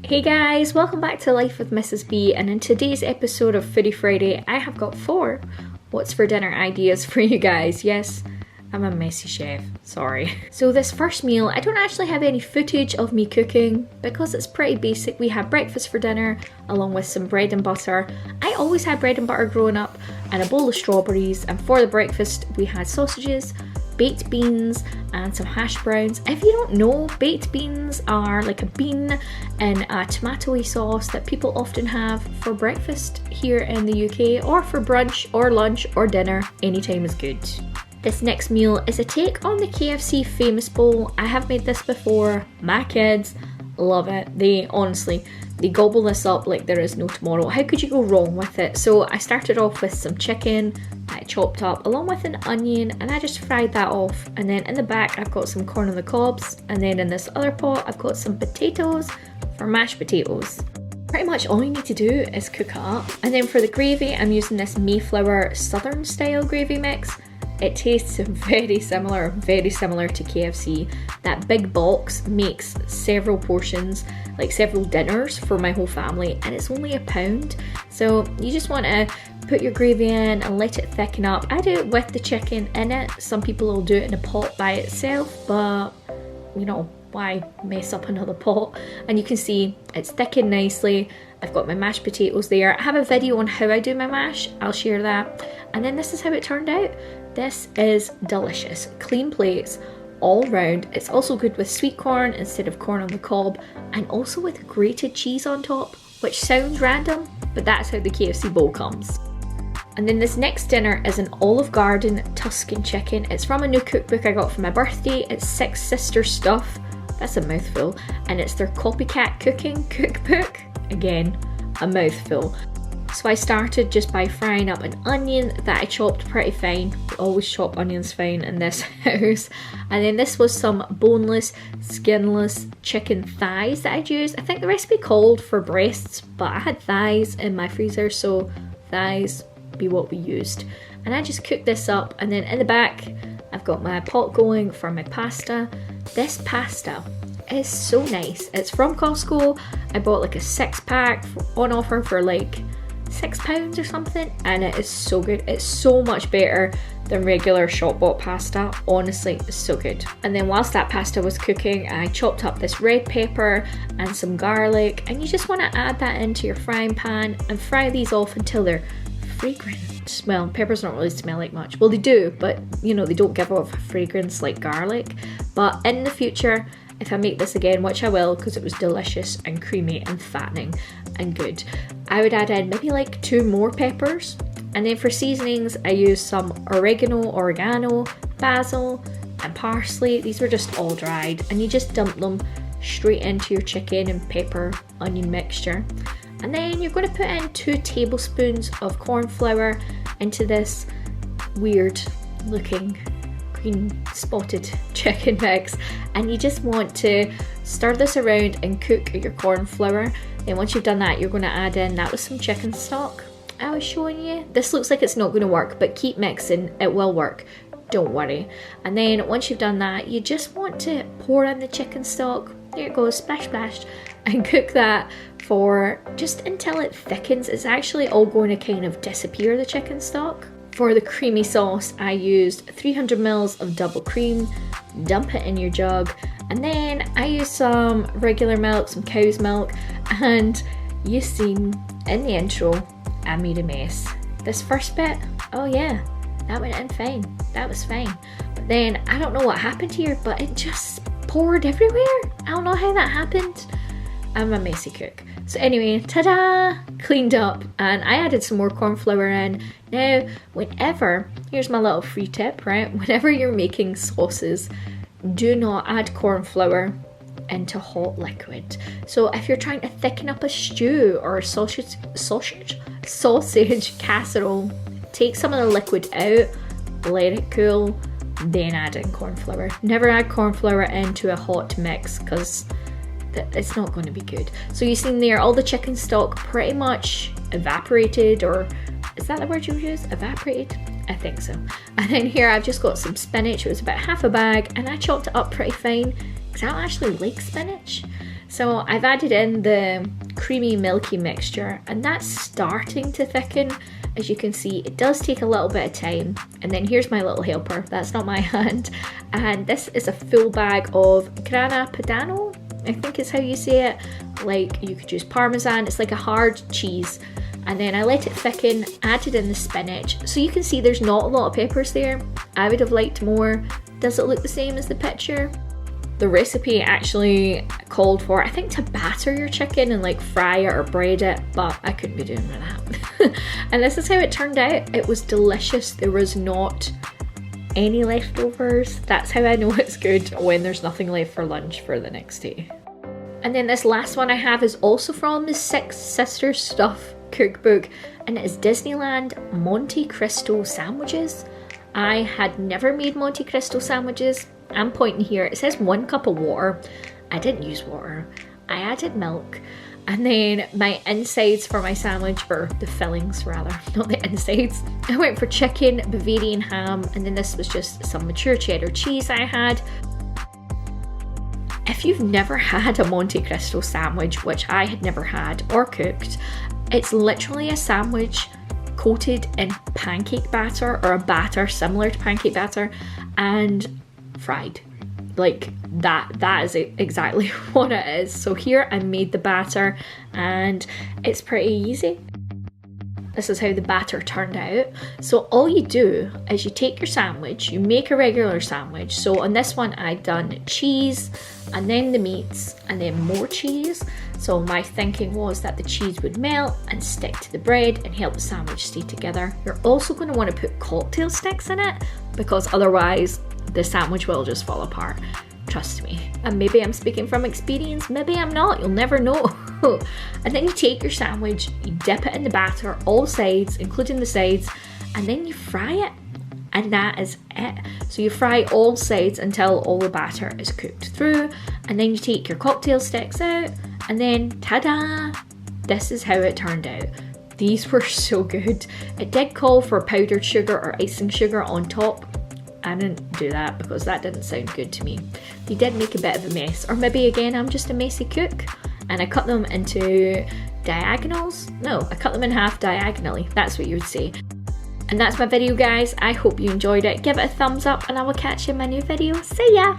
Hey guys, welcome back to Life with Mrs. B, and in today's episode of Foodie Friday, I have got 4 what's for dinner ideas for you guys. Yes, I'm a messy chef, sorry. So this first meal, I don't actually have any footage of me cooking because it's pretty basic. We had breakfast for dinner along with some bread and butter. I always had bread and butter growing up and a bowl of strawberries, and for the breakfast we had sausages, baked beans and some hash browns. If you don't know, baked beans are like a bean in a tomatoey sauce that people often have for breakfast here in the UK, or for brunch or lunch or dinner. Anytime is good. This next meal is a take on the KFC famous bowl. I have made this before. My kids love it. They gobble this up like there is no tomorrow. How could you go wrong with it? So I started off with some chicken that I chopped up along with an onion, and I just fried that off. And then in the back I've got some corn on the cobs, and then in this other pot I've got some potatoes for mashed potatoes. Pretty much all you need to do is cook it up. And then for the gravy, I'm using this Mayflower Southern style gravy mix. It tastes very similar to KFC. That big box makes several portions, like several dinners for my whole family, and it's only £1. So you just want to put your gravy in and let it thicken up. I do it with the chicken in it. Some people will do it in a pot by itself, but you know, why mess up another pot? And you can see it's thickened nicely. I've got my mashed potatoes there. I have a video on how I do my mash, I'll share that. And then this is how it turned out. This is delicious. Clean plates all round. It's also good with sweet corn instead of corn on the cob, and also with grated cheese on top, which sounds random, but that's how the KFC bowl comes. And then this next dinner is an Olive Garden Tuscan Chicken. It's from a new cookbook I got for my birthday. It's Six Sisters stuff. That's a mouthful. And it's their copycat cooking cookbook. Again, a mouthful. So I started just by frying up an onion that I chopped pretty fine. We always chop onions fine in this house. And then this was some boneless, skinless chicken thighs that I'd used. I think the recipe called for breasts, but I had thighs in my freezer, so thighs be what we used. And I just cooked this up, and then in the back I've got my pot going for my pasta. This pasta is so nice. It's from Costco. I bought like a 6-pack on offer for like £6 or something, and it is so good. It's so much better than regular shop bought pasta. Honestly, it's so good. And then whilst that pasta was cooking, I chopped up this red pepper and some garlic, and you just want to add that into your frying pan and fry these off until they're fragrant. Well, peppers don't really smell like much. Well, they do, but you know, they don't give off a fragrance like garlic. But in the future, if I make this again, which I will, because it was delicious and creamy and fattening and good, I would add in maybe like 2 more peppers. And then for seasonings, I used some oregano, basil and parsley. These were just all dried, and you just dump them straight into your chicken and pepper onion mixture. And then you're going to put in 2 tablespoons of corn flour into this weird looking green spotted chicken mix, and you just want to stir this around and cook your corn flour. Then once you've done that, you're going to add in, that was some chicken stock I was showing you. This looks like it's not going to work, but keep mixing, it will work, don't worry. And then once you've done that, you just want to pour in the chicken stock. There it goes, splash splash, and cook that for just until it thickens. It's actually all going to kind of disappear, the chicken stock. For the creamy sauce, I used 300 ml of double cream. Dump it in your jug, and then I used some regular milk, some cow's milk, and you've seen in the intro I made a mess. This first bit, oh yeah, that went in fine, that was fine. But then I don't know what happened here, but it just poured everywhere. I don't know how that happened. I'm a messy cook. So anyway, ta-da! Cleaned up, and I added some more corn flour in. Now, here's my little free tip, right? Whenever you're making sauces, do not add corn flour into hot liquid. So if you're trying to thicken up a stew or a sausage casserole, take some of the liquid out, let it cool, then add in corn flour. Never add corn flour into a hot mix, because it's not going to be good. So you've seen there, all the chicken stock pretty much evaporated, or is that the word you use? Evaporated? I think so. And then here I've just got some spinach. It was about half a bag, and I chopped it up pretty fine because I don't actually like spinach. So I've added in the creamy milky mixture, and that's starting to thicken. As you can see, it does take a little bit of time. And then here's my little helper, that's not my hand. And this is a full bag of grana padano, I think is how you say it. Like, you could use Parmesan, it's like a hard cheese. And then I let it thicken, added in the spinach. So you can see there's not a lot of peppers there. I would have liked more. Does it look the same as the picture? The recipe actually called for, I think, to batter your chicken and like fry it or bread it, but I couldn't be doing that. And this is how it turned out. It was delicious. There was not any leftovers. That's how I know it's good, when there's nothing left for lunch for the next day. And then this last one I have is also from the Six Sisters Stuff cookbook, and it is Disneyland Monte Cristo sandwiches. I had never made Monte Cristo sandwiches. I'm pointing here, it says 1 cup of water. I didn't use water, I added milk. And then my insides for my sandwich, or the fillings rather, not the insides, I went for chicken, Bavarian ham, and then this was just some mature cheddar cheese I had. If you've never had a Monte Cristo sandwich, which I had never had or cooked, it's literally a sandwich coated in pancake batter, or a batter similar to pancake batter, and fried. Like that is exactly what it is. So here I made the batter, and it's pretty easy. This is how the batter turned out. So all you do is you take your sandwich, you make a regular sandwich. So on this one I'd done cheese, and then the meats, and then more cheese. So my thinking was that the cheese would melt and stick to the bread and help the sandwich stay together. You're also going to want to put cocktail sticks in it, because otherwise the sandwich will just fall apart. Trust me. And maybe I'm speaking from experience, maybe I'm not, you'll never know. And then you take your sandwich, you dip it in the batter, all sides, including the sides, and then you fry it. And that is it. So you fry all sides until all the batter is cooked through, and then you take your cocktail sticks out, and then ta-da! This is how it turned out. These were so good. It did call for powdered sugar or icing sugar on top. I didn't do that because that didn't sound good to me. They did make a bit of a mess, or maybe again I'm just a messy cook. And I cut them into diagonals. No, I cut them in half diagonally. That's what you would say. And that's my video, guys. I hope you enjoyed it. Give it a thumbs up, and I will catch you in my new video. See ya!